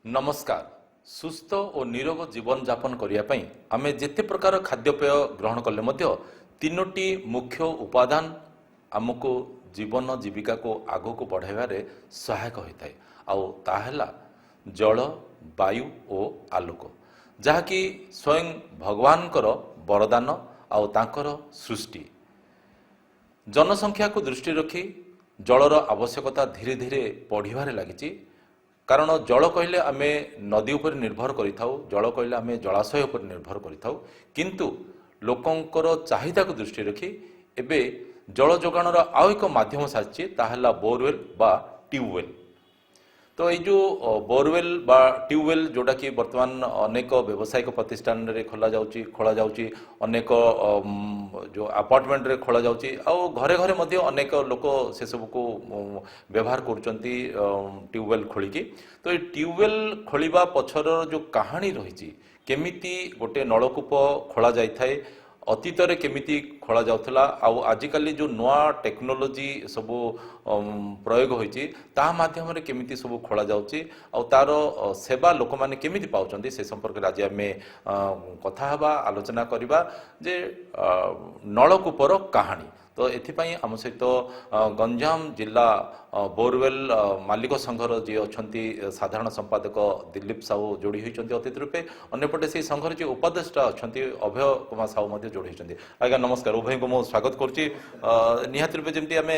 नमस्कार। सुस्थ और निरोग जीवन यापन करने आम जिते प्रकार खाद्यपेय ग्रहण कले तीनोटी मुख्य उपादान आमको जीवन जीविका को आग को बढ़ाइबारे सहायक होता है। आउ जल, वायु और आलोक, जहाँकि स्वयं भगवान वरदान आउ तांकर सृष्टि। जनसंख्या को दृष्टि रखी जलर आवश्यकता धीरे धीरे बढ़िबारे लगी। कारण जल कहले आमे नदी उपर निर्भर करिथाउ, जल कहले आमे जलाशय उपर निर्भर करिथाउ, किंतु लोकंकर चाहिदा को दृष्टि रखी एबे जल जोगाणर आउ एक माध्यम साजिए ताहला बोरवेल बा ट्यूबवेल। तो ये जो बोरवेल बा ट्यूबवेल जोटा कि वर्तमान अनेक व्यावसायिक प्रतिष्ठान रे खोला जाउची अनेक जो अपार्टमेंट रे खोला जाउची आउ घरे घरे मध्य अनेक लोक से सब को व्यवहार करुचंती ट्यूबवेल खोलिकी। तो ये ट्यूबवेल खोलिबा पछर जो कहानी रही केमिति गोटे नलकूप खोला जाय थाए, अतीत रे केमिति खोला जाउथला आउ आजिकाली जो नुआ टेक्नोलोजी सब प्रयोग होइची ता माध्यम रे केमिति सब खोला जाउची आउ तार सेवा लोक माने केमिति पाउचंती से संपर्क रे आज आमे कथा हबा आलोचना करिबा जे नलकूपर कहानी। तो एथिपाई आम सहित गंजाम जिला बोरवेल मालिक संघर जी अच्छा साधारण संपादक दिलीप साहू जोड़ी होती अतिथि रूपे, अंपटे से संघर जी उपादेष्टा अच्छा अभय कुमार साहू जोड़ी होती। आज्ञा नमस्कार, उभय को मुझे स्वागत करुच्ची। निहाती रूपे जमी आम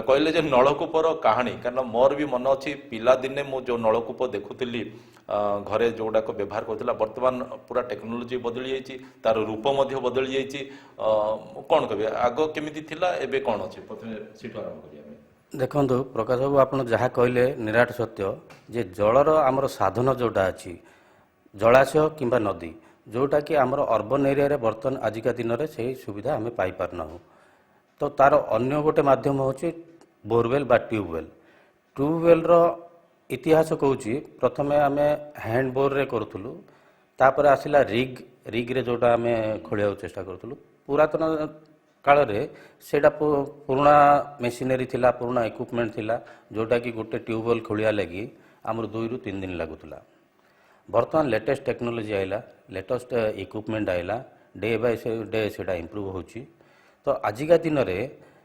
कहले नलकूपर कहानी, कारण मोर भी मन अच्छी पिला दिने मु जो नलकूप देखुली घरे जोड़ाक व्यवहार करूला, वर्तमान पूरा टेक्नोलोजी बदली जाइए, तार रूप बदली जाइए। कौन कहे आग केमिति थिला एबे कौन अच्छे प्रथम सीट आरंभ करिया। देखो प्रकाश बाबू आप जहाँ कहले निराट सत्य जे जलर आमर साधन जोटा अच्छी जलाशय किंबा नदी जोटा कि आमर अर्बन एरिया रे बर्तन आजिका दिन में से सुविधा आम पाइपारना। तो तार अन्य गोटे माध्यम होची बोरवेल बा ट्यूबवेल। ट्यूबवेल रो इतिहास कहूँ प्रथमे आम हैंड बोर रे करूँ, तापर आसला रिग रे जोटा आम खोलिया चेष्टा करूँ। पुरातन काल रे सेटा पुराना मेसीनरी थिला, पुराना इक्विपमेंट थिला जोटा कि गोटे ट्यूबवेल खोलिया लगी आमर 2 ରୁ 3 दिन लगुला। बर्तमान लेटेस्ट टेक्नोलोजी आइला, लेटेस्ट इक्विपमेंट आइला, डे बाय डे सेटा इम्प्रूव होची। तो आजिका दिन रे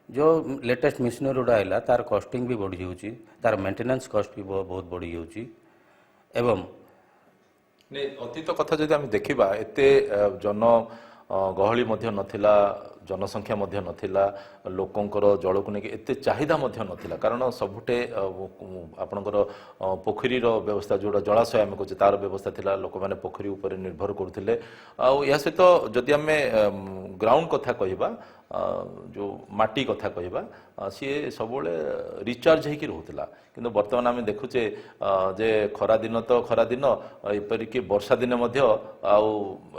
जो लेटेस्ट मेसीनरी गुड़ा आइला तार कॉस्टिंग भी बढ़ी जाउची, तार मेंटेनेंस कॉस्ट भी बहुत बढ़ी जाउची। एवं अतीत कथा जदि आम देखा एते जन गहली मध्य नथिला, जनसंख्या मध्य नथिला, लोकंकर जल को लेकिन एते चाहिदा मध्य नथिला, कारण सबुटे आपणकर पोखरी व्यवस्था जोड़ा जलाशय आम कहे तार व्यवस्था थिला, लोक मैंने पोखरी उपर निर्भर करुले। या सहित जदि आम ग्राउंड कथा कहबा, जो माटी कथा कहबा, सी सब रिचार्ज होकर रोला, किंतु वर्तमान आम देखुचे जे खरा दिन तो खरा दिन एपरिक वर्षा दिन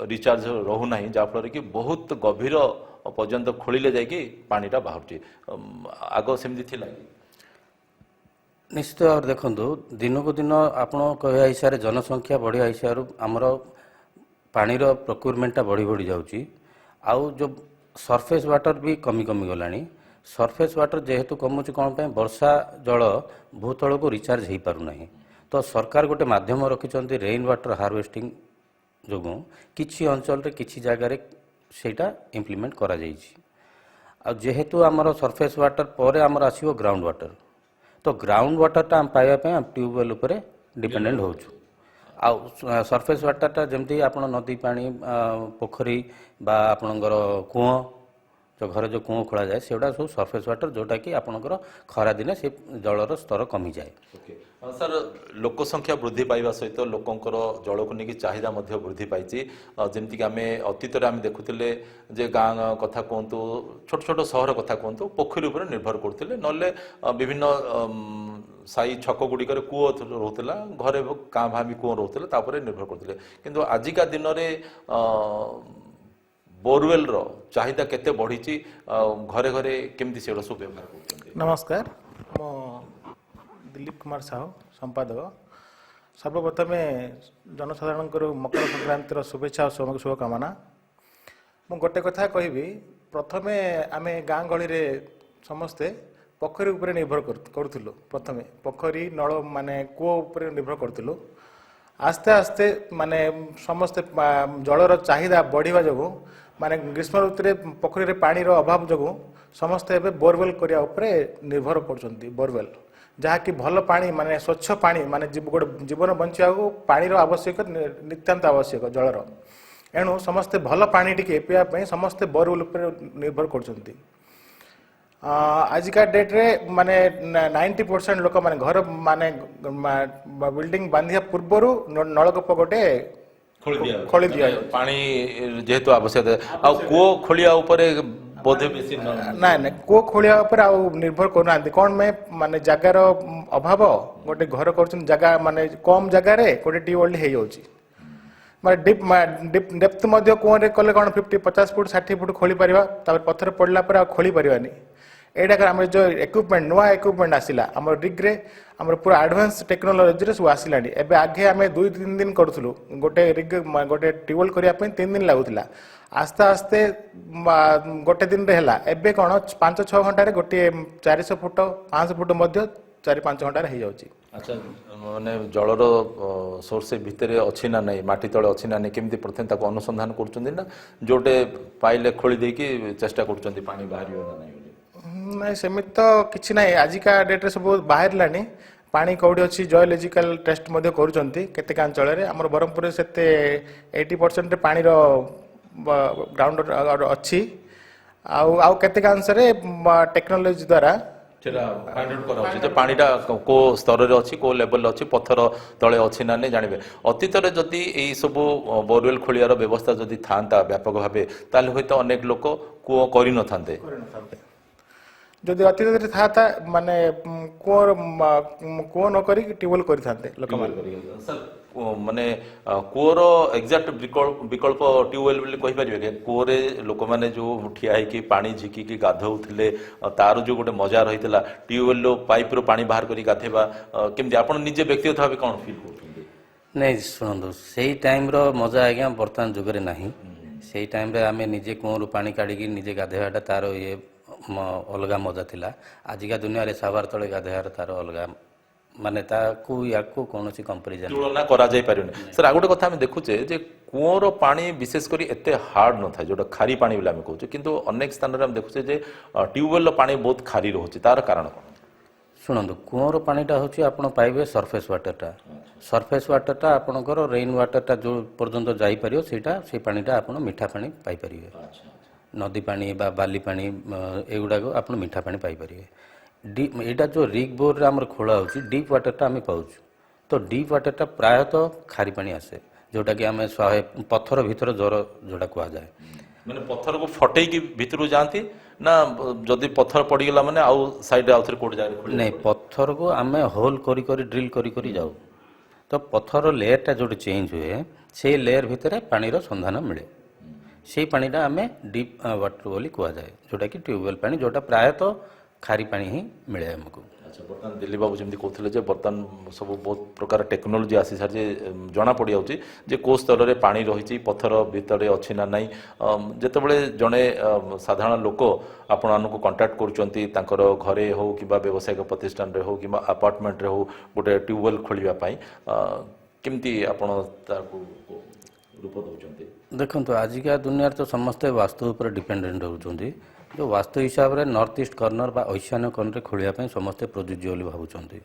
रिचार्ज रोना, जहाँफल कि बहुत गभीर पर्यंत खोलिले जाकि पानीटा बाहर। आग सेमती थिला निश्चित भाव देखो दिन को दिन आप कह हिसाब से जनसंख्या बढ़िया हिसाब आमर पानीर प्रोक्योरमेंटा बढ़ी बढ़ी जाऊँगी। आउ जो सरफेस वाटर भी कमी कमी गलानी। सरफेस वाटर जेहेतु कमुच कौन पे वर्षा जल भूतल को रिचार्ज हो पारना। तो सरकार गोटे माध्यम रखिंट रेन वाटर हार्वेस्टिंग जो किसी अंचल किसी जगार सेटा इम्प्लीमेंट करा जाइछि। आ जेहेतु आमर सरफेस वाटर पर आमर आसीबो ग्राउंड वाटर, तो ग्राउंड वाटरटा आम पाइबा आम ट्यूबवेल उपर डिपेंडेंट होचु। आ सरफेस वाटरटा जमती आप नदी पानी पोखरी बा आपणकर कूह जो घर जो कूह खोला जाए सेटा सब सरफेस वाटर जोटा कि आपणकर खरा दिने से जलर स्तर कमी जाए। सर लोक संख्या वृद्धि पाइबा सहित लोकंकर जल को लेकिन चाहिदा वृद्धि पाई। जमीक आम अतीत आम देखुले जे गाँ कथा कहतु, छोट छोट सहर कथा कहतु, पोखरी उपर निर्भर करते, नले विभिन्न साई छक गुड़िक कूह रोला, घरे काँ भाँ भी कूह रोला निर्भर करते। किंतु आजिका दिन में बोरवेल रो चाहिदा केते बढ़ी, घरे घरे केमती से सब व्यवहार कर। नमस्कार, मो दिलीप कुमार साहू संपादक। सर्वप्रथम जनसाधारण मकर संक्रांतिर शुभेच्छा और शुभकामना। मु गोटे कथा कहबी, प्रथमे आमे गाँ गहली रे समस्ते पोखरी उपर निर्भर करूँ। प्रथमे पोखरी नल माने कूह उपर निर्भर करूँ। ଆସ୍ତେ ଆସ୍ତେ ମାନେ ସମସ୍ତେ ଜଳର ଚାହିଦା ବଢ଼ିବା ଯୋଗୁଁ ମାନେ ଗ୍ରୀଷ୍ମ ଋତୁରେ ପୋଖରୀରେ ପାଣିର ଅଭାବ ଯୋଗୁଁ ସମସ୍ତେ ଏବେ ବୋରୱେଲ୍ କରିବା ଉପରେ ନିର୍ଭର କରୁଛନ୍ତି ବୋରୱେଲ୍, ଯାହାକି ଭଲ ପାଣି ମାନେ ସ୍ୱଚ୍ଛ ପାଣି ମାନେ ଗୋଟେ ଜୀବନ ବଞ୍ଚିବାକୁ ପାଣିର ଆବଶ୍ୟକ ନିତାନ୍ତ ଆବଶ୍ୟକ ଜଳର। ଏଣୁ ସମସ୍ତେ ଭଲ ପାଣି ଟିକେ ପିଇବା ପାଇଁ ସମସ୍ତେ ବୋରୱେଲ୍ ଉପରେ ନିର୍ଭର କରୁଛନ୍ତି। ଆଜିକା ଡେଟ୍ରେ ମାନେ 90% ଲୋକ ମାନେ ଘର ମାନେ ବିଲ୍ଡିଂ ବାନ୍ଧିବା ପୂର୍ବରୁ ନଳକୂପ ଗୋଟେ ଖୋଳି ଦିଆଯାଉଛି। ପାଣି ଯେହେତୁ ଆବଶ୍ୟକ ଆଉ କୂଅ ଖୋଳିବା ଉପରେ ବୋଧେ ବେଶୀ ନାଇଁ ନାଇଁ କୂଅ ଖୋଳିବା ଉପରେ ଆଉ ନିର୍ଭର କରୁନାହାନ୍ତି। କ'ଣ ପାଇଁ ମାନେ ଜାଗାର ଅଭାବ, ଗୋଟେ ଘର କରୁଛନ୍ତି ଜାଗା ମାନେ କମ୍ ଜାଗାରେ ଗୋଟେ ଟ୍ୟୁବୱେଲ୍ ହେଇଯାଉଛି। ମାନେ ଡେପ୍ଥ ମଧ୍ୟ କୂଅରେ କଲେ କ'ଣ 50 ଫୁଟ 60 ଫୁଟ ଖୋଳି ପାରିବା, ତାପରେ ପଥର ପଡ଼ିଲା ପରେ ଆଉ ଖୋଳି ପାରିବାନି। ଏଇଟା ଆମର ଯେଉଁ ଏକ୍ୟୁପମେଣ୍ଟ ନୂଆ ଏକ୍ୟୁପମେଣ୍ଟ ଆସିଲା ଆମର ରିଗ୍ରେ, ଆମର ପୁରା ଆଡ଼ଭାନ୍ସ ଟେକ୍ନୋଲୋଜିରେ ସବୁ ଆସିଲାଣି। ଏବେ ଆଗେ ଆମେ 2-3 ଦିନ କରୁଥିଲୁ ଗୋଟେ ରିଗ୍ ଗୋଟେ ଟ୍ୟୁବୱେଲ୍ କରିବା ପାଇଁ 3 ଦିନ ଲାଗୁଥିଲା। ଆସ୍ତେ ଆସ୍ତେ ଗୋଟେ ଦିନରେ ହେଲା। ଏବେ କ'ଣ 5-6 ଘଣ୍ଟାରେ ଗୋଟିଏ 400 ଫୁଟ 500 ଫୁଟ ମଧ୍ୟ 4-5 ଘଣ୍ଟାରେ ହେଇଯାଉଛି। ଆଚ୍ଛା, ମାନେ ଜଳର ସୋର୍ସ ଭିତରେ ଅଛି ନା ନାହିଁ, ମାଟି ତଳେ ଅଛି ନା ନାହିଁ, କେମିତି ପ୍ରଥମେ ତାକୁ ଅନୁସନ୍ଧାନ କରୁଛନ୍ତି ନା ଯୋଉଟେ ପାଇଲେ ଖୋଳି ଦେଇକି ଚେଷ୍ଟା କରୁଛନ୍ତି ପାଣି ବାହାରିବ ନା ନାହିଁ ବୋଲି? ନାଇଁ ସେମିତି ତ କିଛି ନାହିଁ। ଆଜିକା ଡେଟ୍ରେ ସବୁ ବାହାରିଲାଣି ପାଣି କେଉଁଠି ଅଛି ଜିଓଲୋଜିକାଲ ଟେଷ୍ଟ ମଧ୍ୟ କରୁଛନ୍ତି କେତେକ ଅଞ୍ଚଳରେ। ଆମର ବ୍ରହ୍ମପୁରରେ ସେତେ 80% ପାଣିର ଗ୍ରାଉଣ୍ଡ ଅଛି। ଆଉ କେତେକ ଅଂଶରେ ଟେକ୍ନୋଲୋଜି ଦ୍ୱାରା ସେଟା ଫାଇଣ୍ଡ ଆଉଟ୍ କରାଉଛି ଯେ ପାଣିଟା କେଉଁ ସ୍ତରରେ ଅଛି, କେଉଁ ଲେଭେଲରେ ଅଛି, ପଥର ତଳେ ଅଛି ନା ନାହିଁ ଜାଣିବେ। ଅତୀତରେ ଯଦି ଏଇ ସବୁ ବୋରୱେଲ୍ ଖୋଳିବାର ବ୍ୟବସ୍ଥା ଯଦି ଥାଆନ୍ତା ବ୍ୟାପକ ଭାବେ, ତାହେଲେ ହୁଏତ ଅନେକ ଲୋକ କୂଅ କରିନଥାନ୍ତେ। ଯଦି ଅତୀତରେ ଥାଆନ୍ତା ମାନେ କୂଅ ନ କରିକି ଟ୍ୟୁବୱେଲ୍ କରିଥାନ୍ତେ ଲୋକମାନେ। ମାନେ କୂଅର ଏକ୍ଜାକ୍ଟ ବିକଳ୍ପ ଟ୍ୟୁବୱେଲ୍ ବୋଲି କହିପାରିବେ କି? କୂଅରେ ଲୋକମାନେ ଯେଉଁ ଠିଆ ହେଇକି ପାଣି ଝିକିକି ଗାଧୋଉଥିଲେ, ତାର ଯେଉଁ ଗୋଟେ ମଜା ରହିଥିଲା, ଟ୍ୟୁବୱେଲ୍ର ପାଇପ୍ରୁ ପାଣି ବାହାର କରି ଗାଧୋଇବା କେମିତି ଆପଣ ନିଜେ ବ୍ୟକ୍ତିଗତ ଭାବେ କ'ଣ ଫିଲ୍ କରୁଛନ୍ତି? ନାଇଁ ଶୁଣନ୍ତୁ, ସେଇ ଟାଇମ୍ର ମଜା ଆଜ୍ଞା ବର୍ତ୍ତମାନ ଯୁଗରେ ନାହିଁ। ସେଇ ଟାଇମ୍ରେ ଆମେ ନିଜେ କୂଅରୁ ପାଣି କାଢ଼ିକି ନିଜେ ଗାଧୋଇବାଟା ତାର ଅଲଗା ମଜା ଥିଲା। ଆଜିକା ଦୁନିଆରେ ସାବାର ତଳେ ଗାଧୋଇବାର ତାର ଅଲଗା ମାନେ ତାକୁ ୟାକୁ କୌଣସି କମ୍ପାରିଜନ୍ ତୁଳନା କରାଯାଇ ପାରିବନି। ସାର୍ ଆଉ ଗୋଟେ କଥା ଆମେ ଦେଖୁଛେ ଯେ କୂଅର ପାଣି ବିଶେଷ କରି ଏତେ ହାର୍ଡ ନଥାଏ, ଯେଉଁଟା ଖାରି ପାଣି ବୋଲି ଆମେ କହୁଛେ, କିନ୍ତୁ ଅନେକ ସ୍ଥାନରେ ଆମେ ଦେଖୁଛେ ଯେ ଟ୍ୟୁବୱେଲ୍ର ପାଣି ବହୁତ ଖାରି ରହୁଛି। ତାର କାରଣ କ'ଣ? ଶୁଣନ୍ତୁ, କୂଅର ପାଣିଟା ହେଉଛି ଆପଣ ପାଇବେ ସର୍ଫେସ୍ ୱାଟରଟା। ସର୍ଫେସ୍ ୱାଟରଟା ଆପଣଙ୍କର ରେନ୍ ୱାଟରଟା ଯେଉଁ ପର୍ଯ୍ୟନ୍ତ ଯାଇପାରିବ ସେଇ ପାଣିଟା ଆପଣ ମିଠା ପାଣି ପାଇପାରିବେ। ନଦୀ ପାଣି ବା ବାଲି ପାଣି ଏଗୁଡ଼ାକ ଆପଣ ମିଠା ପାଣି ପାଇପାରିବେ। ଏଇଟା ଯେଉଁ ରିଗ୍ ବୋର୍ରେ ଆମର ଖୋଳା ହେଉଛି ଡିପ୍ ୱାଟରଟା ଆମେ ପାଉଛୁ। ତ ଡିପ୍ ୱାଟରଟା ପ୍ରାୟତଃ ଖାରି ପାଣି ଆସେ, ଯେଉଁଟାକି ଆମେ ପଥର ଭିତର ଜ୍ୱର ଯେଉଁଟା କୁହାଯାଏ। ମାନେ ପଥରକୁ ଫଟେଇକି ଭିତରକୁ ଯାଆନ୍ତି ନା ଯଦି ପଥର ପଡ଼ିଗଲା ମାନେ ଆଉ ସାଇଡ଼୍ରେ ଆଉଥରେ କେଉଁଠି ଜାଗାରେ? ନାଇଁ, ପଥରକୁ ଆମେ ହୋଲ୍ କରି ଡ୍ରିଲ୍ କରି ଯାଉ। ତ ପଥର ଲେୟରଟା ଯେଉଁଠି ଚେଞ୍ଜ ହୁଏ ସେଇ ଲେୟର ଭିତରେ ପାଣିର ସନ୍ଧାନ ମିଳେ। ସେଇ ପାଣିଟା ଆମେ ଡିପ୍ ୱାଟର ବୋଲି କୁହାଯାଏ, ଯେଉଁଟାକି ଟ୍ୟୁବୱେଲ୍ ପାଣି, ଯେଉଁଟା ପ୍ରାୟତଃ ଖାରି ପାଣି ହିଁ ମିଳେ ଆମକୁ। ଆଚ୍ଛା, ବର୍ତ୍ତମାନ ଦିଲ୍ଲୀପ ବାବୁ ଯେମିତି କହୁଥିଲେ ଯେ ବର୍ତ୍ତମାନ ସବୁ ବହୁତ ପ୍ରକାର ଟେକ୍ନୋଲୋଜି ଆସିସାରିଛି, ଜଣା ପଡ଼ିଯାଉଛି ଯେ କେଉଁ ସ୍ତରରେ ପାଣି ରହିଛି, ପଥର ଭିତରେ ଅଛି ନା ନାହିଁ। ଯେତେବେଳେ ଜଣେ ସାଧାରଣ ଲୋକ ଆପଣମାନଙ୍କୁ କଣ୍ଟାକ୍ଟ କରୁଛନ୍ତି ତାଙ୍କର ଘରେ ହେଉ କିମ୍ବା ବ୍ୟବସାୟିକ ପ୍ରତିଷ୍ଠାନରେ ହେଉ କିମ୍ବା ଆପାର୍ଟମେଣ୍ଟରେ ହେଉ ଗୋଟେ ଟ୍ୟୁବୱେଲ୍ ଖୋଳିବା ପାଇଁ, କେମିତି ଆପଣ ତାକୁ ରୂପ ଦେଉଛନ୍ତି? ଦେଖନ୍ତୁ, ଆଜିକା ଦୁନିଆରେ ତ ସମସ୍ତେ ବାସ୍ତୁ ଉପରେ ଡିପେଣ୍ଡେଣ୍ଟ ହେଉଛନ୍ତି। ଯେଉଁ ବାସ୍ତୁ ହିସାବରେ ନର୍ଥ ଇଷ୍ଟ କର୍ଣ୍ଣର ବା ଐଶାନ୍ୟ କର୍ଣ୍ଣରେ ଖୋଳିବା ପାଇଁ ସମସ୍ତେ ପ୍ରଯୁଜ୍ୟ ବୋଲି ଭାବୁଛନ୍ତି।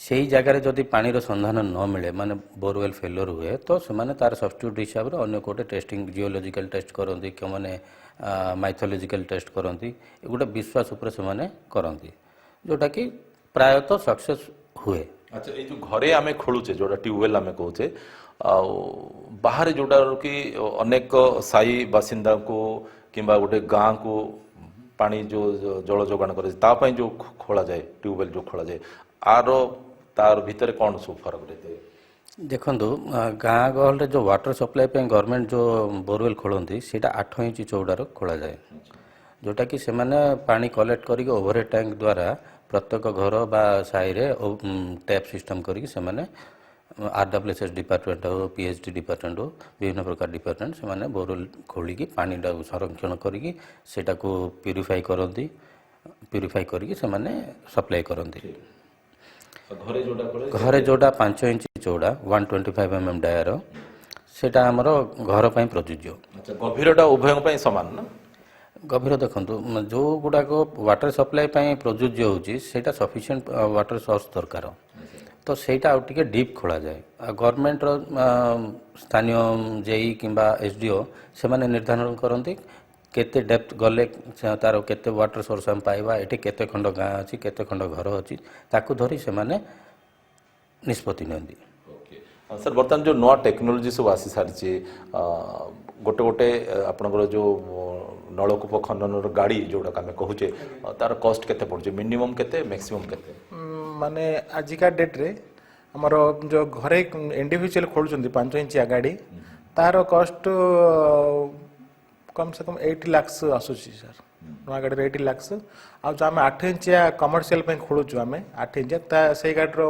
ସେଇ ଜାଗାରେ ଯଦି ପାଣିର ସନ୍ଧାନ ନ ମିଳେ, ମାନେ ବୋରୱେଲ୍ ଫେଲର ହୁଏ, ତ ସେମାନେ ତାର ସବଷ୍ଟିଟ୍ୟୁଟ୍ ହିସାବରେ ଅନ୍ୟ କେଉଁଟେ ଟେଷ୍ଟିଂ ଜିଓଲୋଜିକାଲ ଟେଷ୍ଟ କରନ୍ତି, କେଉଁମାନେ ମାଇଥୋଲୋଜିକାଲ ଟେଷ୍ଟ କରନ୍ତି। ଏଗୁଡ଼ା ବିଶ୍ୱାସ ଉପରେ ସେମାନେ କରନ୍ତି, ଯେଉଁଟାକି ପ୍ରାୟତଃ ସକ୍ସେସ୍ ହୁଏ। ଆଚ୍ଛା, ଏଇ ଯେଉଁ ଘରେ ଆମେ ଖୋଳୁଛେ ଯେଉଁଟା ଟ୍ୟୁବୱେଲ୍ ଆମେ କହୁଛେ, ଆଉ ବାହାରେ ଯେଉଁଟା କି ଅନେକ ସାହି ବାସିନ୍ଦାଙ୍କୁ କିମ୍ବା ଗୋଟେ ଗାଁକୁ ପାଣି ଯେଉଁ ଜଳ ଯୋଗାଣ କରାଯାଏ, ତା ପାଇଁ ଯେଉଁ ଖୋଳାଯାଏ ଟ୍ୟୁବୱେଲ୍ ଯେଉଁ ଖୋଳାଯାଏ, ତାର ଭିତରେ କ'ଣ ସବୁ ଫରକ ରହିଥାଏ? ଦେଖନ୍ତୁ, ଗାଁ ଗହଳିରେ ଯେଉଁ ୱାଟର ସପ୍ଲାଇ ପାଇଁ ଗଭର୍ଣ୍ଣମେଣ୍ଟ ଯେଉଁ ବୋରୱେଲ୍ ଖୋଳନ୍ତି ସେଇଟା 8 ଇଞ୍ଚ ଚଉଡ଼ାର ଖୋଳାଯାଏ, ଯେଉଁଟାକି ସେମାନେ ପାଣି କଲେକ୍ଟ କରିକି ଓଭରହେଡ୍ ଟ୍ୟାଙ୍କ ଦ୍ୱାରା ପ୍ରତ୍ୟେକ ଘର ବା ସାହିରେ ଟ୍ୟାପ୍ ସିଷ୍ଟମ୍ କରିକି ସେମାନେ RWSS ଡିପାର୍ଟମେଣ୍ଟ ହେଉ, PHD ଡିପାର୍ଟମେଣ୍ଟ ହେଉ, ବିଭିନ୍ନ ପ୍ରକାର ଡିପାର୍ଟମେଣ୍ଟ ସେମାନେ ବୋରୱେଲ୍ ଖୋଳିକି ପାଣିଟାକୁ ସଂରକ୍ଷଣ କରିକି ସେଇଟାକୁ ପ୍ୟୁରିଫାଇ କରିକି ସେମାନେ ସପ୍ଲାଇ କରନ୍ତି। ଘରେ ଯୋଉଟା କଲେ ଘରେ ଯେଉଁଟା 5 ଇଞ୍ଚ ଚଉଡ଼ା 125 mm ଡାୟାର ସେଇଟା ଆମର ଘର ପାଇଁ ପ୍ରଯୁଜ୍ୟ। ଆଚ୍ଛା ଗଭୀରଟା ଉଭୟଙ୍କ ପାଇଁ ସମାନ ନା? ଗଭୀର ଦେଖନ୍ତୁ ଯେଉଁ ଗୁଡ଼ାକ ୱାଟର ସପ୍ଲାଇ ପାଇଁ ପ୍ରଯୁଜ୍ୟ ହେଉଛି ସେଇଟା ସଫିସିଏଣ୍ଟ ୱାଟର ସୋର୍ସ ଦରକାର, ତ ସେଇଟା ଆଉ ଟିକେ ଡିପ୍ ଖୋଳାଯାଏ। ଆଉ ଗଭର୍ଣ୍ଣମେଣ୍ଟର ସ୍ଥାନୀୟ ଜେଇ କିମ୍ବା ଏସ୍ଡିଓ ସେମାନେ ନିର୍ଦ୍ଧାରଣ କରନ୍ତି କେତେ ଡେପ୍ଥ ଗଲେ ତାର କେତେ ୱାଟର ସୋର୍ସ ଆମେ ପାଇବା, ଏଠି କେତେ ଖଣ୍ଡ ଗାଁ ଅଛି, କେତେ ଖଣ୍ଡ ଘର ଅଛି, ତାକୁ ଧରି ସେମାନେ ନିଷ୍ପତ୍ତି ନିଅନ୍ତି। ଓକେ ସାର୍, ବର୍ତ୍ତମାନ ଯେଉଁ ନୂଆ ଟେକ୍ନୋଲୋଜି ସବୁ ଆସି ସାରିଛି, ଗୋଟେ ଗୋଟେ ଆପଣଙ୍କର ଯେଉଁ ନଳକୂପ ଖନନର ଗାଡ଼ି ଯେଉଁଟାକୁ ଆମେ କହୁଛେ, ତାର କଷ୍ଟ କେତେ ପଡ଼ୁଛି, ମିନିମମ୍ କେତେ, ମ୍ୟାକ୍ସିମମ୍ କେତେ? ମାନେ ଆଜିକା ଡେଟ୍ରେ ଆମର ଯେଉଁ ଘରେ ଇଣ୍ଡିଭିଜୁଆଲ ଖୋଳୁଛନ୍ତି 5 ଇଞ୍ଚିଆ ଗାଡ଼ି, ତାର କଷ୍ଟ କମ୍ ସେ କମ୍ 80 lakhs ଆସୁଛି ସାର୍। ନୂଆ ଗାଡ଼ିର 80 lakhs। ଆଉ ଯେଉଁ ଆମେ 8 ଇଞ୍ଚିଆ କମର୍ସିଆଲ ପାଇଁ ଖୋଳୁଛୁ ଆମେ 8 ଇଞ୍ଚିଆ, ସେଇ ଗାଡ଼ିର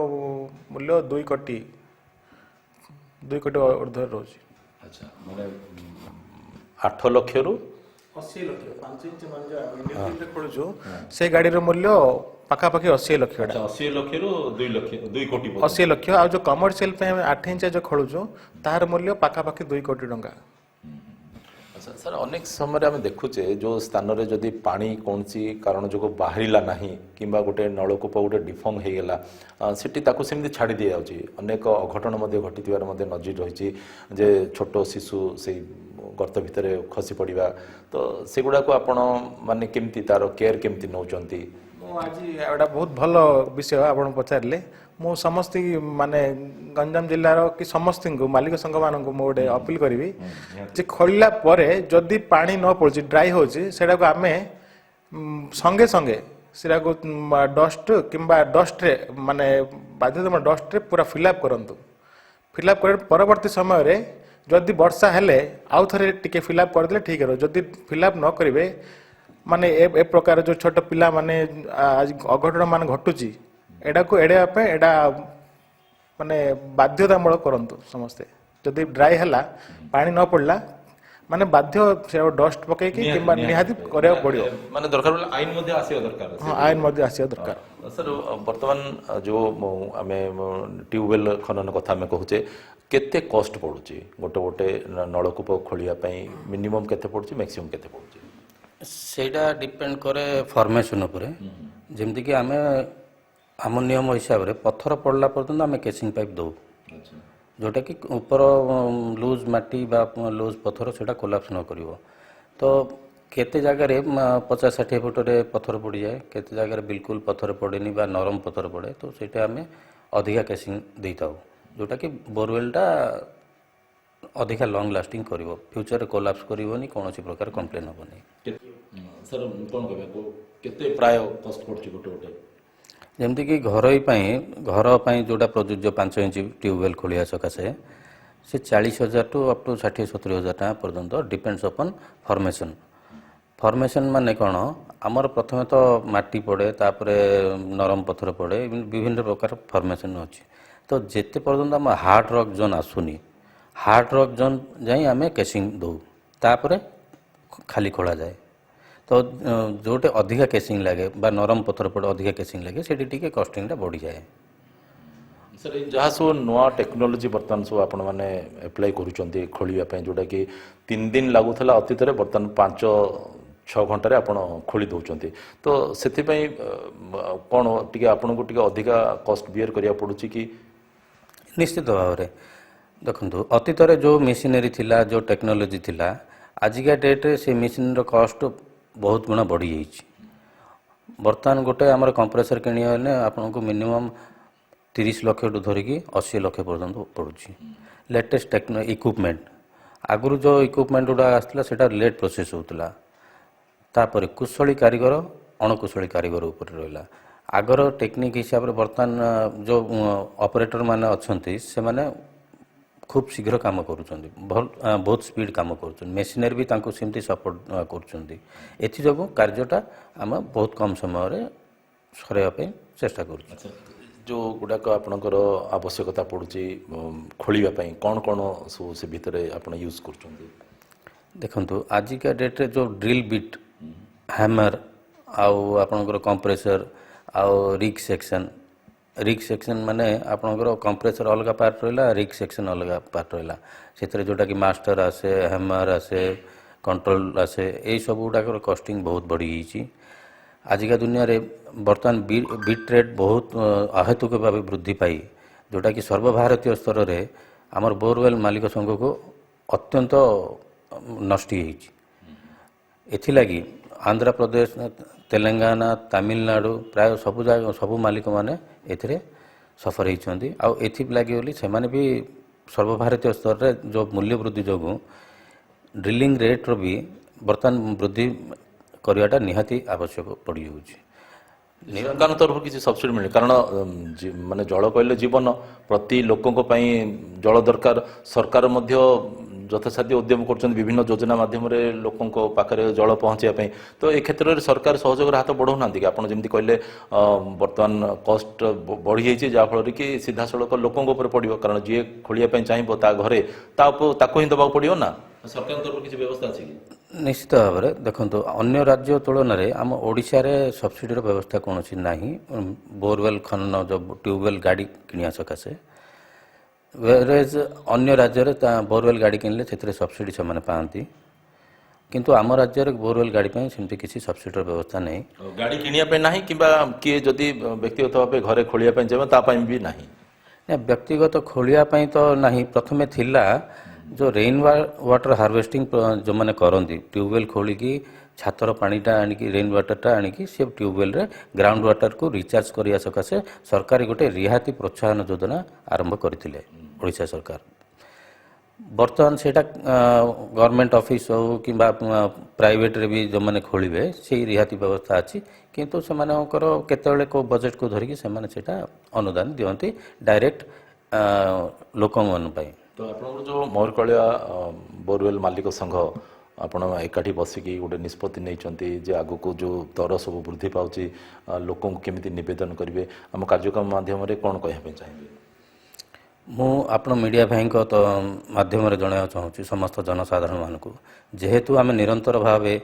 ମୂଲ୍ୟ 2 କୋଟି ଉର୍ଦ୍ଧ୍ୱରେ ରହୁଛି। ଆଚ୍ଛା ମାନେ 8 ଲକ୍ଷରୁ 80 ଲକ୍ଷ 5 ଇଞ୍ଚ ମାନେ ଯେଉଁ ଇଣ୍ଡିଭିଜୁଆଲ ଖୋଳୁଛୁ ସେଇ ଗାଡ଼ିର ମୂଲ୍ୟ ପାଖାପାଖି 80 ଲକ୍ଷ। 80 ଲକ୍ଷରୁ 2 କୋଟି 80 ଲକ୍ଷ। ଆଉ ଯେଉଁ କମର୍ସିଆଲ ପାଇଁ ଆମେ 8 ଇଞ୍ଚିଆ ଯେଉଁ ଖୋଳୁଛୁ ତାହାର ମୂଲ୍ୟ ପାଖାପାଖି 2 କୋଟି ଟଙ୍କା। ଆଚ୍ଛା ସାର୍, ଅନେକ ସମୟରେ ଆମେ ଦେଖୁଛେ ଯେଉଁ ସ୍ଥାନରେ ଯଦି ପାଣି କୌଣସି କାରଣ ଯୋଗୁଁ ବାହାରିଲା ନାହିଁ କିମ୍ବା ଗୋଟେ ନଳକୂପ ଗୋଟେ ଡିଫର୍ମ ହେଇଗଲା, ସେଠି ତାକୁ ସେମିତି ଛାଡ଼ି ଦିଆଯାଉଛି। ଅନେକ ଅଘଟଣ ମଧ୍ୟ ଘଟିଥିବାର ମଧ୍ୟ ନଜିର ରହିଛି ଯେ ଛୋଟ ଶିଶୁ ସେଇ ଗର୍ତ୍ତ ଭିତରେ ଖସି ପଡ଼ିବା, ତ ସେଗୁଡ଼ାକୁ ଆପଣ ମାନେ କେମିତି ତାର କେୟାର କେମିତି ନେଉଛନ୍ତି? ମୁଁ ଆଜି ଏଇଟା ବହୁତ ଭଲ ବିଷୟ ଆପଣ ପଚାରିଲେ। ମୁଁ ସମସ୍ତ ମାନେ ଗଞ୍ଜାମ ଜିଲ୍ଲାର କି ସମସ୍ତଙ୍କୁ ମାଲିକ ସଂଘମାନଙ୍କୁ ମୁଁ ଗୋଟେ ଅପିଲ କରିବି ଯେ ଖୋଳିଲା ପରେ ଯଦି ପାଣି ନ ପଡ଼ୁଛି, ଡ୍ରାଏ ହେଉଛି, ସେଟାକୁ ଆମେ ସଙ୍ଗେ ସଙ୍ଗେ ସେଟାକୁ ଡଷ୍ଟ କିମ୍ବା ଡଷ୍ଟରେ ମାନେ ବାଧ୍ୟତାମୂଳକ ଡଷ୍ଟରେ ପୁରା ଫିଲ୍ଅପ୍ କରନ୍ତୁ। ଫିଲ୍ଅପ୍ କରି ପରବର୍ତ୍ତୀ ସମୟରେ ଯଦି ବର୍ଷା ହେଲେ ଆଉ ଥରେ ଟିକେ ଫିଲ୍ଅପ୍ କରିଦେଲେ ଠିକ୍ ହେବ। ଯଦି ଫିଲ୍ଅପ୍ ନ କରିବେ ମାନେ ଏ ପ୍ରକାର ଯେଉଁ ଛୋଟ ପିଲାମାନେ ଆଜି ଅଘଟଣ ମାନେ ଘଟୁଛି, ଏଟାକୁ ଏଡ଼େଇବା ପାଇଁ ଏଇଟା ମାନେ ବାଧ୍ୟତାମୂଳକ କରନ୍ତୁ ସମସ୍ତେ। ଯଦି ଡ୍ରାଏ ହେଲା, ପାଣି ନ ପଡ଼ିଲା ମାନେ ବାଧ୍ୟ ସେ ଡଷ୍ଟ ପକେଇକି କିମ୍ବା ନିହାତି କରିବାକୁ ପଡ଼ିବ। ମାନେ ଦରକାର ପଡ଼ିଲେ ଆଇନ ମଧ୍ୟ ଆସିବା ଦରକାର। ହଁ, ଆଇନ ମଧ୍ୟ ଆସିବା ଦରକାର। ସାର୍, ବର୍ତ୍ତମାନ ଯେଉଁ ଆମେ ଟ୍ୟୁବୱେଲ୍ ଖନନ କଥା ଆମେ କହୁଛେ, କେତେ କଷ୍ଟ ପଡ଼ୁଛି ଗୋଟେ ଗୋଟେ ନଳକୂପ ଖୋଳିବା ପାଇଁ? ମିନିମମ୍ କେତେ ପଡ଼ୁଛି, ମ୍ୟାକ୍ସିମମ୍ କେତେ ପଡ଼ୁଛି? ସେଇଟା ଡିପେଣ୍ଡ କରେ ଫର୍ମେସନ୍ ଉପରେ। ଯେମିତିକି ଆମେ ଆମ ନିୟମ ହିସାବରେ ପଥର ପଡ଼ିଲା ପର୍ଯ୍ୟନ୍ତ ଆମେ କେସିଂ ପାଇପ୍ ଦେଉ, ଯେଉଁଟାକି ଉପର ଲୁଜ୍ ମାଟି ବା ଲୁଜ୍ ପଥର ସେଇଟା କୋଲାପ୍ସ ନ କରିବ। ତ କେତେ ଜାଗାରେ 50-60 ଫୁଟରେ ପଥର ପଡ଼ିଯାଏ, କେତେ ଜାଗାରେ ବିଲକୁଲ ପଥର ପଡ଼େନି ବା ନରମ ପଥର ପଡ଼େ, ତ ସେଇଟା ଆମେ ଅଧିକା କେସିଂ ଦେଇଥାଉ, ଯେଉଁଟାକି ବୋରୱେଲ୍ଟା ଅଧିକା ଲଙ୍ଗ୍ ଲାଷ୍ଟିଂ କରିବ, ଫ୍ୟୁଚରରେ କୋଲାପ୍ସ କରିବନି, କୌଣସି ପ୍ରକାର କମ୍ପ୍ଲେନ୍ ହେବନି। ସାର୍ କ'ଣ କହିବେ, କେତେ ପ୍ରାୟ କଷ୍ଟ ପଡ଼ୁଛି ଗୋଟେ ଗୋଟେ? ଯେମିତିକି ଘର ପାଇଁ ଯେଉଁଟା ପ୍ରଯୁଜ୍ୟ 5 ଇଞ୍ଚ ଟ୍ୟୁବୱେଲ୍ ଖୋଳିବା ସକାଶେ ସେ 40,000 ଟୁ ଅପ୍ ଟୁ 60-70,000 ଟଙ୍କା ପର୍ଯ୍ୟନ୍ତ ଡିପେଣ୍ଡସ୍ ଅପନ୍ ଫର୍ମେସନ୍। ଫର୍ମେସନ୍ ମାନେ କ'ଣ, ଆମର ପ୍ରଥମେ ତ ମାଟି ପଡ଼େ, ତାପରେ ନରମ ପଥର ପଡ଼େ, ବିଭିନ୍ନ ପ୍ରକାର ଫର୍ମେସନ୍ ଅଛି। ତ ଯେତେ ପର୍ଯ୍ୟନ୍ତ ଆମ ହାର୍ଡ଼ ରକ୍ ଜୋନ୍ ଆସୁନି, ହାର୍ଡ଼ ରକ୍ ଜୋନ୍ ଯାଇ ଆମେ କେସିଂ ଦେଉ, ତାପରେ ଖାଲି ଖୋଳାଯାଏ। ତ ଯେଉଁଠି ଅଧିକା କେସିଂ ଲାଗେ ବା ନରମ ପଥର ପଡ଼େ ଅଧିକା କେସିଂ ଲାଗେ, ସେଠି ଟିକେ କଷ୍ଟିଂଟା ବଢ଼ିଯାଏ। ସାର୍, ଯାହା ସବୁ ନୂଆ ଟେକ୍ନୋଲୋଜି ବର୍ତ୍ତମାନ ସବୁ ଆପଣମାନେ ଆପ୍ଲାଏ କରୁଛନ୍ତି ଖୋଳିବା ପାଇଁ, ଯେଉଁଟାକି 3 ଦିନ ଲାଗୁଥିଲା ଅତୀତରେ, ବର୍ତ୍ତମାନ 5-6 ଘଣ୍ଟାରେ ଆପଣ ଖୋଳି ଦେଉଛନ୍ତି, ତ ସେଥିପାଇଁ କ'ଣ ଟିକେ ଆପଣଙ୍କୁ ଟିକେ ଅଧିକା କଷ୍ଟ ବିୟର କରିବାକୁ ପଡ଼ୁଛି କି? ନିଶ୍ଚିତ ଭାବରେ ଦେଖନ୍ତୁ, ଅତୀତରେ ଯେଉଁ ମେସିନେରୀ ଥିଲା, ଯେଉଁ ଟେକ୍ନୋଲୋଜି ଥିଲା, ଆଜିକା ଡେଟ୍ରେ ସେ ମେସିନ୍ର କଷ୍ଟ ବହୁତ ଗୁଣ ବଢ଼ିଯାଇଛି। ବର୍ତ୍ତମାନ ଗୋଟେ ଆମର କମ୍ପ୍ରେସର କିଣିବା ହେଲେ ଆପଣଙ୍କୁ ମିନିମମ୍ 30 ଲକ୍ଷଠୁ ଧରିକି 80 ଲକ୍ଷ ପର୍ଯ୍ୟନ୍ତ ପଡ଼ୁଛି। ଲେଟେଷ୍ଟ ଇକ୍ୱିପମେଣ୍ଟ, ଆଗରୁ ଯେଉଁ ଇକ୍ୱିପମେଣ୍ଟ ଗୁଡ଼ା ଆସିଥିଲା ସେଇଟା ଲେଟ୍ ପ୍ରୋସେସ୍ ହେଉଥିଲା। ତାପରେ କୁଶଳୀ କାରିଗର, ଅଣକୁଶଳୀ କାରିଗର ଉପରେ ରହିଲା। ଆଗର ଟେକ୍ନିକ୍ ହିସାବରେ ବର୍ତ୍ତମାନ ଯେଉଁ ଅପରେଟର ମାନେ ଅଛନ୍ତି ସେମାନେ ଖୁବ୍ ଶୀଘ୍ର କାମ କରୁଛନ୍ତି, ବହୁତ ସ୍ପିଡ଼ କାମ କରୁଛନ୍ତି, ମେସିନାରୀ ବି ତାଙ୍କୁ ସେମିତି ସପୋର୍ଟ କରୁଛନ୍ତି। ଏଥିଯୋଗୁଁ କାର୍ଯ୍ୟଟା ଆମେ ବହୁତ କମ୍ ସମୟରେ ସରାଇବା ପାଇଁ ଚେଷ୍ଟା କରୁଛୁ। ଯେଉଁ ଗୁଡ଼ାକ ଆପଣଙ୍କର ଆବଶ୍ୟକତା ପଡ଼ୁଛି ଖୋଳିବା ପାଇଁ, କ'ଣ କ'ଣ ସବୁ ସେ ଭିତରେ ଆପଣ ୟୁଜ୍ କରୁଛନ୍ତି? ଦେଖନ୍ତୁ, ଆଜିକା ଡେଟ୍ରେ ଯେଉଁ ଡ୍ରିଲ୍ ବିଟ୍, ହ୍ୟାମର, ଆଉ ଆପଣଙ୍କର କମ୍ପ୍ରେସର, ଆଉ ରିଗ୍ ସେକ୍ସନ୍, ରିକ୍ ସେକ୍ସନ୍ ମାନେ ଆପଣଙ୍କର କମ୍ପ୍ରେସର ଅଲଗା ପାର୍ଟ ରହିଲା, ରିକ୍ ସେକ୍ସନ୍ ଅଲଗା ପାର୍ଟ ରହିଲା। ସେଥିରେ ଯେଉଁଟାକି ମାଷ୍ଟର ଆସେ, ହ୍ୟାମର ଆସେ, କଣ୍ଟ୍ରୋଲ ଆସେ, ଏଇସବୁ ଗୁଡ଼ାକର କଷ୍ଟିଂ ବହୁତ ବଢ଼ିଯାଇଛି। ଆଜିକା ଦୁନିଆରେ ବର୍ତ୍ତମାନ ବିଟ୍ ରେଟ୍ ବହୁତ ଅହେତୁକ ଭାବେ ବୃଦ୍ଧି ପାଇ ଯେଉଁଟାକି ସର୍ବଭାରତୀୟ ସ୍ତରରେ ଆମର ବୋରୱେଲ୍ ମାଲିକ ସଂଘକୁ ଅତ୍ୟନ୍ତ ନଷ୍ଟି ହେଇଛି। ଏଥିଲାଗି ଆନ୍ଧ୍ରପ୍ରଦେଶ, ତେଲେଙ୍ଗାନା, ତାମିଲନାଡ଼ୁ ପ୍ରାୟ ସବୁ ମାଲିକମାନେ ଏଥିରେ ସଫର ହେଇଛନ୍ତି। ଆଉ ଏଥିଲାଗି ବୋଲି ସେମାନେ ବି ସର୍ବଭାରତୀୟ ସ୍ତରରେ ଯେଉଁ ମୂଲ୍ୟ ବୃଦ୍ଧି ଯୋଗୁଁ ଡ୍ରିଲିଂ ରେଟ୍ର ବି ବର୍ତ୍ତମାନ ବୃଦ୍ଧି କରିବାଟା ନିହାତି ଆବଶ୍ୟକ ପଡ଼ିଯାଉଛି। ସରକାରଙ୍କ ତରଫରୁ କିଛି ସବସିଡି ମିଳେ? କାରଣ ମାନେ ଜଳ କହିଲେ ଜୀବନ, ପ୍ରତି ଲୋକଙ୍କ ପାଇଁ ଜଳ ଦରକାର। ସରକାର ମଧ୍ୟ ଯଥାସାଧ୍ୟ ଉଦ୍ୟମ କରୁଛନ୍ତି ବିଭିନ୍ନ ଯୋଜନା ମାଧ୍ୟମରେ ଲୋକଙ୍କ ପାଖରେ ଜଳ ପହଞ୍ଚିବା ପାଇଁ। ତ ଏ କ୍ଷେତ୍ରରେ ସରକାର ସହଯୋଗର ହାତ ବଢ଼ାଉନାହାନ୍ତି କି? ଆପଣ ଯେମିତି କହିଲେ ବର୍ତ୍ତମାନ କଷ୍ଟ ବଢ଼ିଯାଇଛି, ଯାହାଫଳରେ କି ସିଧାସଳଖ ଲୋକଙ୍କ ଉପରେ ପଡ଼ିବ। କାରଣ ଯିଏ ଖୋଳିବା ପାଇଁ ଚାହିଁବ ତା ଘରେ ତାକୁ ହିଁ ଦେବାକୁ ପଡ଼ିବ ନା। ସରକାରଙ୍କ ତରଫରୁ କିଛି ବ୍ୟବସ୍ଥା ଅଛି କି? ନିଶ୍ଚିତ ଭାବରେ ଦେଖନ୍ତୁ, ଅନ୍ୟ ରାଜ୍ୟ ତୁଳନାରେ ଆମ ଓଡ଼ିଶାରେ ସବସିଡ଼ିର ବ୍ୟବସ୍ଥା କୌଣସି ନାହିଁ। ବୋରୱେଲ୍ ଖନନ ଯେଉଁ ଟ୍ୟୁବୱେଲ୍ ଗାଡ଼ି କିଣିବା ସକାଶେ, ୱେରେଜ୍ ଅନ୍ୟ ରାଜ୍ୟରେ ବୋରୱେଲ୍ ଗାଡ଼ି କିଣିଲେ ସେଥିରେ ସବସିଡ଼ି ସେମାନେ ପାଆନ୍ତି, କିନ୍ତୁ ଆମ ରାଜ୍ୟରେ ବୋରୱେଲ୍ ଗାଡ଼ି ପାଇଁ ସେମିତି କିଛି ସବସିଡ଼ିର ବ୍ୟବସ୍ଥା ନାହିଁ। ଗାଡ଼ି କିଣିବା ପାଇଁ ନାହିଁ, କିମ୍ବା କିଏ ଯଦି ବ୍ୟକ୍ତିଗତ ଭାବେ ଘରେ ଖୋଳିବା ପାଇଁ ଚାହିଁବ ତା ପାଇଁ ବି ନାହିଁ? ନା, ବ୍ୟକ୍ତିଗତ ଖୋଳିବା ପାଇଁ ତ ନାହିଁ। ପ୍ରଥମେ ଥିଲା ଯେଉଁ ରେନ୍ ୱାଟର ହାର୍ଭେଷ୍ଟିଂ ଯେଉଁମାନେ କରନ୍ତି, ଟ୍ୟୁବୱେଲ୍ ଖୋଳିକି ଛାତର ପାଣିଟା ଆଣିକି ରେନ୍ ୱାଟରଟା ଆଣିକି ସେ ଟ୍ୟୁବୱେଲ୍ରେ ଗ୍ରାଉଣ୍ଡ ୱାଟରକୁ ରିଚାର୍ଜ କରିବା ସକାଶେ ସରକାର ଗୋଟେ ରିହାତି ପ୍ରୋତ୍ସାହନ ଯୋଜନା ଆରମ୍ଭ କରିଥିଲେ ଓଡ଼ିଶା ସରକାର। ବର୍ତ୍ତମାନ ସେଇଟା ଗଭର୍ଣ୍ଣମେଣ୍ଟ ଅଫିସ୍ ହେଉ କିମ୍ବା ପ୍ରାଇଭେଟ୍ରେ ବି ଯେଉଁମାନେ ଖୋଳିବେ ସେଇ ରିହାତି ବ୍ୟବସ୍ଥା ଅଛି, କିନ୍ତୁ ସେମାନଙ୍କର କେତେବେଳେ କେଉଁ ବଜେଟ୍କୁ ଧରିକି ସେମାନେ ସେଇଟା ଅନୁଦାନ ଦିଅନ୍ତି ଡାଇରେକ୍ଟ ଲୋକମାନଙ୍କ ପାଇଁ। ତ ଆପଣଙ୍କର ଯେଉଁ ମୟୂରକାଳିଆ ବୋରୱେଲ୍ ମାଲିକ ସଂଘ, ଆପଣ ଏକାଠି ବସିକି ଗୋଟେ ନିଷ୍ପତ୍ତି ନେଇଛନ୍ତି ଯେ ଆଗକୁ ଯେଉଁ ଦର ସବୁ ବୃଦ୍ଧି ପାଉଛି ଲୋକଙ୍କୁ କେମିତି ନିବେଦନ କରିବେ, ଆମ କାର୍ଯ୍ୟକ୍ରମ ମାଧ୍ୟମରେ କ'ଣ କହିବା ପାଇଁ ଚାହିଁବେ? ମୁଁ ଆପଣ ମିଡ଼ିଆ ଭାଇଙ୍କ ମାଧ୍ୟମରେ ଜଣାଇବାକୁ ଚାହୁଁଛି ସମସ୍ତ ଜନସାଧାରଣମାନଙ୍କୁ, ଯେହେତୁ ଆମେ ନିରନ୍ତର ଭାବେ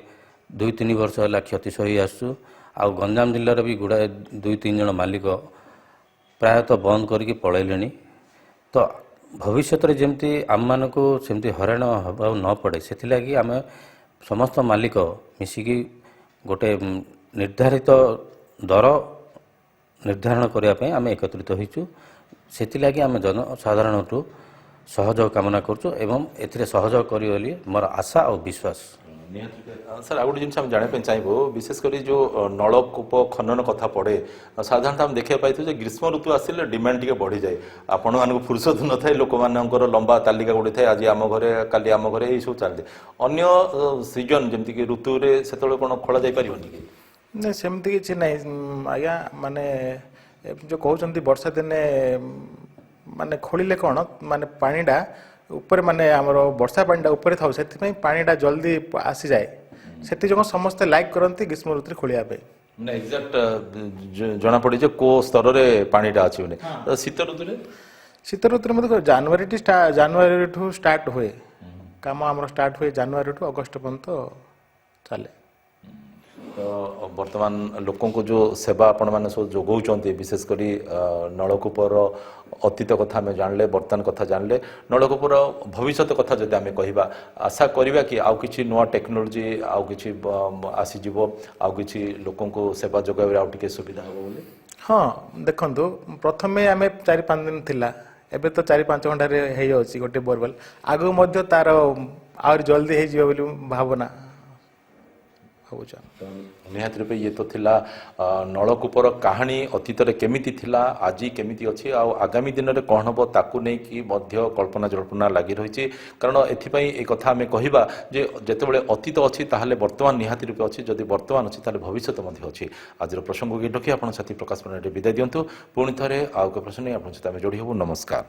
2-3 ବର୍ଷ ହେଲା କ୍ଷତି ସହି ଆସୁଛୁ, ଆଉ ଗଞ୍ଜାମ ଜିଲ୍ଲାର ବି ଗୁଡ଼ାଏ 2-3 ଜଣ ମାଲିକ ପ୍ରାୟତଃ ବନ୍ଦ କରିକି ପଳାଇଲେଣି। ତ ଭବିଷ୍ୟତରେ ଯେମିତି ଆମମାନଙ୍କୁ ସେମିତି ହଇରାଣ ହେବାକୁ ନ ପଡ଼େ, ସେଥିଲାଗି ଆମେ ସମସ୍ତ ମାଲିକ ମିଶିକି ଗୋଟେ ନିର୍ଦ୍ଧାରିତ ଦର ନିର୍ଦ୍ଧାରଣ କରିବା ପାଇଁ ଆମେ ଏକତ୍ରିତ ହୋଇଛୁ। ସେଥିଲାଗି ଆମେ ଜନସାଧାରଣଠୁ ସହଯୋଗ କାମନା କରୁଛୁ ଏବଂ ଏଥିରେ ସହଯୋଗ କରିବେ ବୋଲି ମୋର ଆଶା ଆଉ ବିଶ୍ୱାସ। ସାର୍, ଆଉ ଗୋଟେ ଜିନିଷ ଆମେ ଜାଣିବା ପାଇଁ ଚାହିଁବୁ, ବିଶେଷ କରି ଯେଉଁ ନଳକୂପ ଖନନ କଥା ପଡ଼େ, ସାଧାରଣତଃ ଆମେ ଦେଖିବା ପାଇଛୁ ଯେ ଗ୍ରୀଷ୍ମ ଋତୁ ଆସିଲେ ଡିମାଣ୍ଡ ଟିକେ ବଢ଼ିଯାଏ। ଆପଣମାନଙ୍କୁ ଫୁର୍ସତ ନଥାଏ, ଲୋକମାନଙ୍କର ଲମ୍ବା ତାଲିକା ଗୋଟେ ଥାଏ, ଆଜି ଆମ ଘରେ କାଲି ଆମ ଘରେ ଏଇସବୁ ଚାଲିଥାଏ। ଅନ୍ୟ ସିଜନ୍ ଯେମିତିକି ଋତୁରେ ସେତେବେଳେ କ'ଣ ଖୋଳା ଯାଇପାରିବନି କି? ନାଇଁ, ସେମିତି କିଛି ନାହିଁ ଆଜ୍ଞା। ମାନେ ଯେଉଁ କହୁଛନ୍ତି ବର୍ଷା ଦିନେ ମାନେ ଖୋଳିଲେ କ'ଣ, ମାନେ ପାଣିଟା ଉପରେ, ମାନେ ଆମର ବର୍ଷା ପାଣିଟା ଉପରେ ଥାଉ, ସେଥିପାଇଁ ପାଣିଟା ଜଲ୍ଦି ଆସିଯାଏ। ସେଥିଯୋଗୁଁ ସମସ୍ତେ ଲାଇକ୍ କରନ୍ତି ଗ୍ରୀଷ୍ମ ଋତୁରେ ଖୋଳିବା ପାଇଁ। ମାନେ ଏକ୍ଜାକ୍ଟ ଜଣାପଡ଼େ ଯେ କେଉଁ ସ୍ତରରେ ପାଣିଟା ଅଛି ବୋଲି। ଶୀତ ଋତୁରେ? ଶୀତ ଋତୁରେ ମଧ୍ୟ ଜାନୁଆରୀଠୁ ଷ୍ଟାର୍ଟ ହୁଏ କାମ। ଆମର ଷ୍ଟାର୍ଟ ହୁଏ ଜାନୁଆରୀଠୁ ଅଗଷ୍ଟ ପର୍ଯ୍ୟନ୍ତ ଚାଲେ। ତ ବର୍ତ୍ତମାନ ଲୋକଙ୍କୁ ଯେଉଁ ସେବା ଆପଣମାନେ ସବୁ ଯୋଗାଉଛନ୍ତି, ବିଶେଷ କରି ନଳକୂପର ଅତୀତ କଥା ଆମେ ଜାଣିଲେ, ବର୍ତ୍ତମାନ କଥା ଜାଣିଲେ, ନଳକୂପର ଭବିଷ୍ୟତ କଥା ଯଦି ଆମେ କହିବା, ଆଶା କରିବା କି ଆଉ କିଛି ନୂଆ ଟେକ୍ନୋଲୋଜି ଆଉ କିଛି ଆସିଯିବ, ଆଉ କିଛି ଲୋକଙ୍କୁ ସେବା ଯୋଗାଇବାରେ ଆଉ ଟିକେ ସୁବିଧା ହେବ ବୋଲି? ହଁ, ଦେଖନ୍ତୁ, ପ୍ରଥମେ ଆମେ 4-5 ଦିନ ଥିଲା, ଏବେ ତ 4-5 ଘଣ୍ଟାରେ ହେଇଯାଉଛି ଗୋଟେ ବୋରୱେଲ୍। ଆଗକୁ ମଧ୍ୟ ତାର ଆହୁରି ଜଲ୍ଦି ହେଇଯିବ ବୋଲି ଭାବନା ଭାବୁଛ। ନିହାତି ରୂପେ ଇଏ ତ ଥିଲା ନଳକୂପର କାହାଣୀ, ଅତୀତରେ କେମିତି ଥିଲା, ଆଜି କେମିତି ଅଛି, ଆଉ ଆଗାମୀ ଦିନରେ କ'ଣ ହେବ ତାକୁ ନେଇକି ମଧ୍ୟ କଳ୍ପନା ଜଳ୍ପନା ଲାଗି ରହିଛି। କାରଣ ଏଥିପାଇଁ ଏ କଥା ଆମେ କହିବା ଯେ ଯେତେବେଳେ ଅତୀତ ଅଛି ତାହେଲେ ବର୍ତ୍ତମାନ ନିହାତି ରୂପେ ଅଛି, ଯଦି ବର୍ତ୍ତମାନ ଅଛି ତାହେଲେ ଭବିଷ୍ୟତ ମଧ୍ୟ ଅଛି। ଆଜିର ପ୍ରସଙ୍ଗକୁ ଏଠି ରଖି ଆପଣଙ୍କ ସାଥୀ ପ୍ରକାଶ ପରିଡ଼ାରେ ବିଦାୟ ଦିଅନ୍ତୁ। ପୁଣି ଥରେ ଆଉ ଏକ ପ୍ରଶ୍ନ ନେଇ ଆପଣଙ୍କ ସହିତ ଆମେ ଯୋଡ଼ି ହେବୁ। ନମସ୍କାର।